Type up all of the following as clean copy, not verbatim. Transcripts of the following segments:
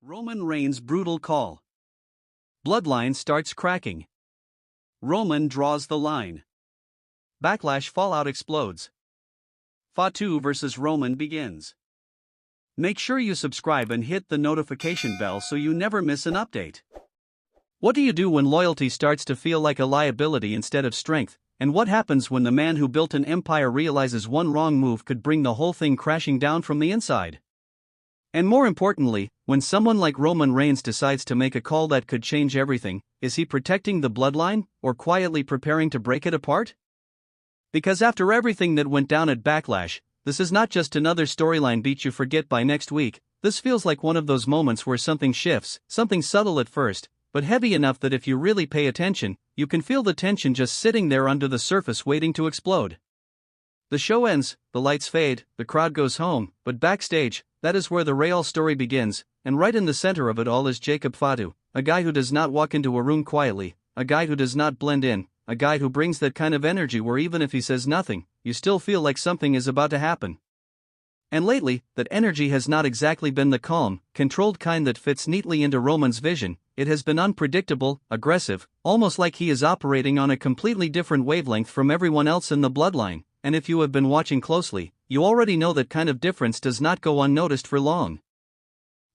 Roman Reigns' brutal call. Bloodline starts cracking. Roman draws the line. Backlash fallout explodes. Fatu vs. Roman begins. Make sure you subscribe and hit the notification bell so you never miss an update. What do you do when loyalty starts to feel like a liability instead of strength? And what happens when the man who built an empire realizes one wrong move could bring the whole thing crashing down from the inside? And more importantly, when someone like Roman Reigns decides to make a call that could change everything, is he protecting the bloodline, or quietly preparing to break it apart? Because after everything that went down at Backlash, this is not just another storyline beat you forget by next week. This feels like one of those moments where something shifts, something subtle at first, but heavy enough that if you really pay attention, you can feel the tension just sitting there under the surface waiting to explode. The show ends, the lights fade, the crowd goes home, but backstage, that is where the real story begins, and right in the center of it all is Jacob Fatu, a guy who does not walk into a room quietly, a guy who does not blend in, a guy who brings that kind of energy where even if he says nothing, you still feel like something is about to happen. And lately, that energy has not exactly been the calm, controlled kind that fits neatly into Roman's vision. It has been unpredictable, aggressive, almost like he is operating on a completely different wavelength from everyone else in the bloodline. And if you have been watching closely, you already know that kind of difference does not go unnoticed for long.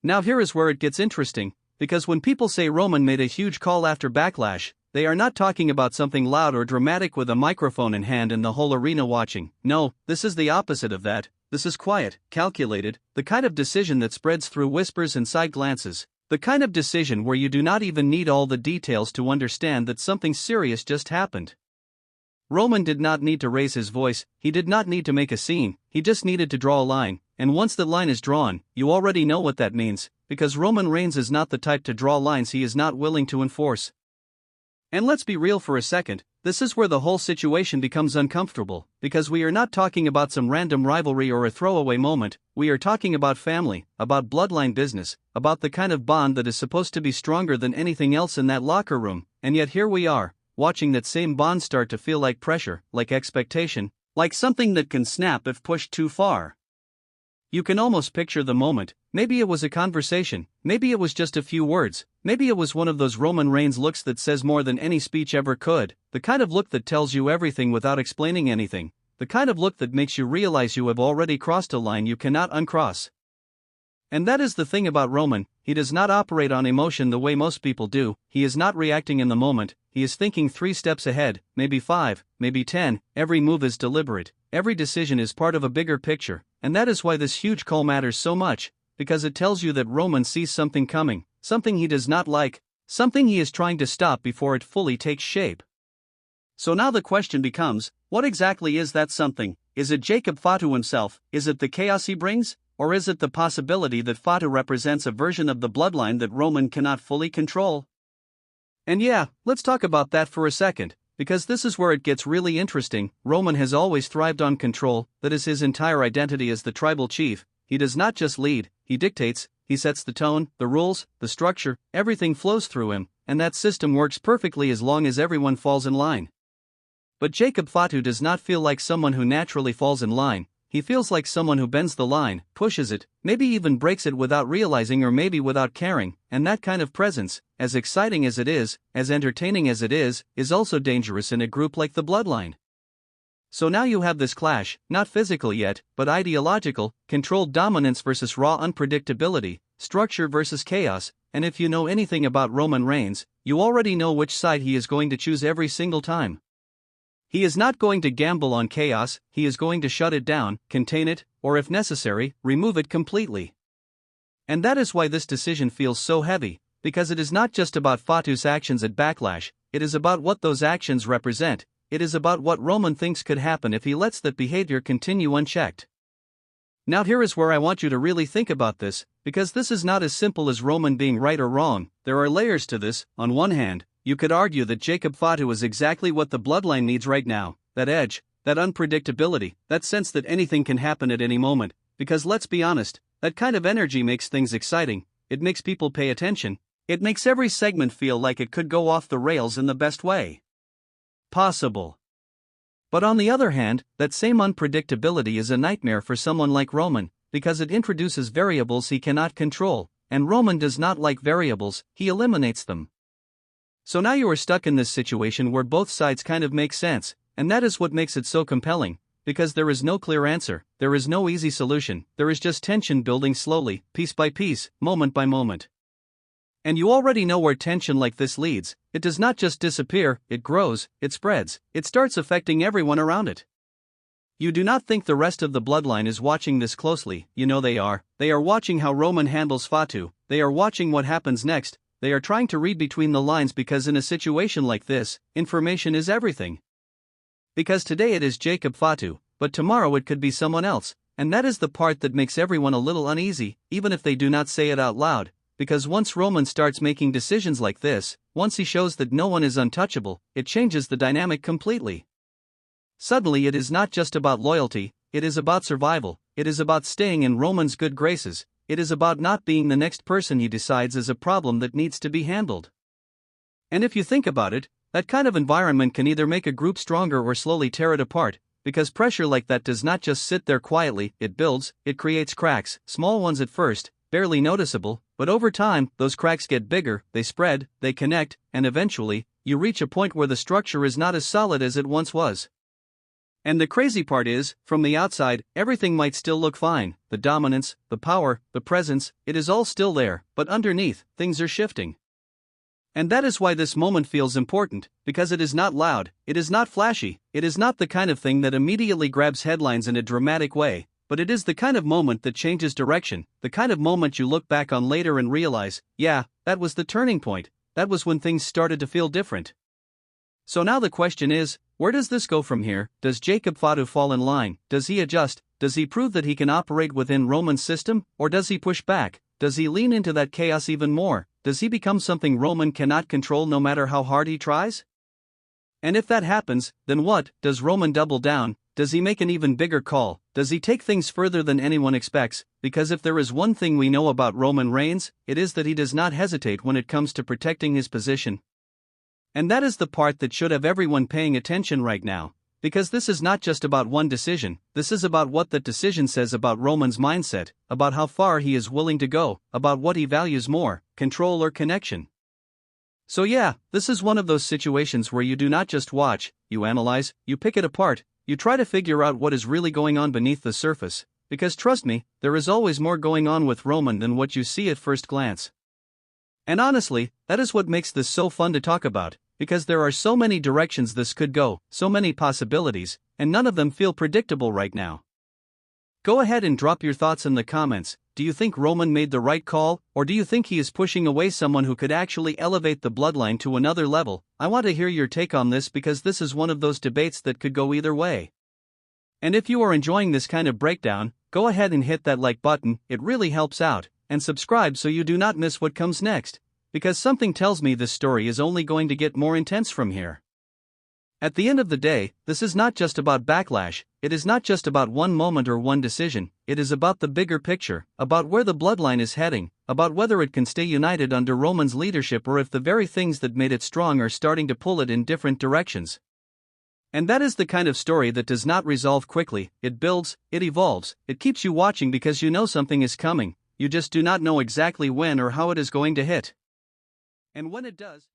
Now here is where it gets interesting, because when people say Roman made a huge call after Backlash, they are not talking about something loud or dramatic with a microphone in hand and the whole arena watching. No, this is the opposite of that. This is quiet, calculated, the kind of decision that spreads through whispers and side glances, the kind of decision where you do not even need all the details to understand that something serious just happened. Roman did not need to raise his voice, he did not need to make a scene, he just needed to draw a line, and once that line is drawn, you already know what that means, because Roman Reigns is not the type to draw lines he is not willing to enforce. And let's be real for a second, this is where the whole situation becomes uncomfortable, because we are not talking about some random rivalry or a throwaway moment, we are talking about family, about bloodline business, about the kind of bond that is supposed to be stronger than anything else in that locker room, and yet here we are, watching that same bond start to feel like pressure, like expectation, like something that can snap if pushed too far. You can almost picture the moment. Maybe it was a conversation, maybe it was just a few words, maybe it was one of those Roman Reigns looks that says more than any speech ever could, the kind of look that tells you everything without explaining anything, the kind of look that makes you realize you have already crossed a line you cannot uncross. And that is the thing about Roman, he does not operate on emotion the way most people do, he is not reacting in the moment, he is thinking 3 steps ahead, maybe 5, maybe 10, every move is deliberate, every decision is part of a bigger picture, and that is why this huge call matters so much, because it tells you that Roman sees something coming, something he does not like, something he is trying to stop before it fully takes shape. So now the question becomes, what exactly is that something? Is it Jacob Fatu himself? Is it the chaos he brings? Or is it the possibility that Fatu represents a version of the bloodline that Roman cannot fully control? And yeah, let's talk about that for a second, because this is where it gets really interesting. Roman has always thrived on control, that is his entire identity as the tribal chief. He does not just lead, he dictates, he sets the tone, the rules, the structure, everything flows through him, and that system works perfectly as long as everyone falls in line. But Jacob Fatu does not feel like someone who naturally falls in line. He feels like someone who bends the line, pushes it, maybe even breaks it without realizing or maybe without caring, and that kind of presence, as exciting as it is, as entertaining as it is also dangerous in a group like the bloodline. So now you have this clash, not physical yet, but ideological, controlled dominance versus raw unpredictability, structure versus chaos, and if you know anything about Roman Reigns, you already know which side he is going to choose every single time. He is not going to gamble on chaos, he is going to shut it down, contain it, or if necessary, remove it completely. And that is why this decision feels so heavy, because it is not just about Fatu's actions at Backlash, it is about what those actions represent, it is about what Roman thinks could happen if he lets that behavior continue unchecked. Now here is where I want you to really think about this, because this is not as simple as Roman being right or wrong, there are layers to this. On one hand, you could argue that Jacob Fatu is exactly what the bloodline needs right now, that edge, that unpredictability, that sense that anything can happen at any moment, because let's be honest, that kind of energy makes things exciting, it makes people pay attention, it makes every segment feel like it could go off the rails in the best way possible. But on the other hand, that same unpredictability is a nightmare for someone like Roman, because it introduces variables he cannot control. and Roman does not like variables, he eliminates them. So now you are stuck in this situation where both sides kind of make sense, and that is what makes it so compelling, because there is no clear answer, there is no easy solution, there is just tension building slowly, piece by piece, moment by moment. And you already know where tension like this leads. It does not just disappear, it grows, it spreads, it starts affecting everyone around it. You do not think the rest of the bloodline is watching this closely, you know they are watching how Roman handles Fatu, they are watching what happens next, they are trying to read between the lines because in a situation like this, information is everything. Because today it is Jacob Fatu, but tomorrow it could be someone else, and that is the part that makes everyone a little uneasy, even if they do not say it out loud. Because once Roman starts making decisions like this, once he shows that no one is untouchable, it changes the dynamic completely. Suddenly it is not just about loyalty, it is about survival, it is about staying in Roman's good graces, it is about not being the next person he decides is a problem that needs to be handled. And if you think about it, that kind of environment can either make a group stronger or slowly tear it apart, because pressure like that does not just sit there quietly, it builds, it creates cracks, small ones at first, barely noticeable, but over time, those cracks get bigger, they spread, they connect, and eventually, you reach a point where the structure is not as solid as it once was. And the crazy part is, from the outside, everything might still look fine, the dominance, the power, the presence, it is all still there, but underneath, things are shifting. And that is why this moment feels important, because it is not loud, it is not flashy, it is not the kind of thing that immediately grabs headlines in a dramatic way, but it is the kind of moment that changes direction, the kind of moment you look back on later and realize, yeah, that was the turning point, that was when things started to feel different. So now the question is, where does this go from here? Does Jacob Fatu fall in line? Does he adjust? Does he prove that he can operate within Roman's system? Or does he push back? Does he lean into that chaos even more? Does he become something Roman cannot control no matter how hard he tries? And if that happens, then what? Does Roman double down? Does he make an even bigger call? Does he take things further than anyone expects? Because if there is one thing we know about Roman Reigns, it is that he does not hesitate when it comes to protecting his position. And that is the part that should have everyone paying attention right now. Because this is not just about one decision, this is about what that decision says about Roman's mindset, about how far he is willing to go, about what he values more, control or connection. So yeah, this is one of those situations where you do not just watch, you analyze, you pick it apart, you try to figure out what is really going on beneath the surface, because trust me, there is always more going on with Roman than what you see at first glance. And honestly, that is what makes this so fun to talk about, because there are so many directions this could go, so many possibilities, and none of them feel predictable right now. Go ahead and drop your thoughts in the comments. Do you think Roman made the right call, or do you think he is pushing away someone who could actually elevate the bloodline to another level? I want to hear your take on this because this is one of those debates that could go either way. And if you are enjoying this kind of breakdown, go ahead and hit that like button, it really helps out, and subscribe so you do not miss what comes next, because something tells me this story is only going to get more intense from here. At the end of the day, this is not just about Backlash, it is not just about one moment or one decision, it is about the bigger picture, about where the bloodline is heading, about whether it can stay united under Roman's leadership or if the very things that made it strong are starting to pull it in different directions. And that is the kind of story that does not resolve quickly, it builds, it evolves, it keeps you watching because you know something is coming, you just do not know exactly when or how it is going to hit. And when it does,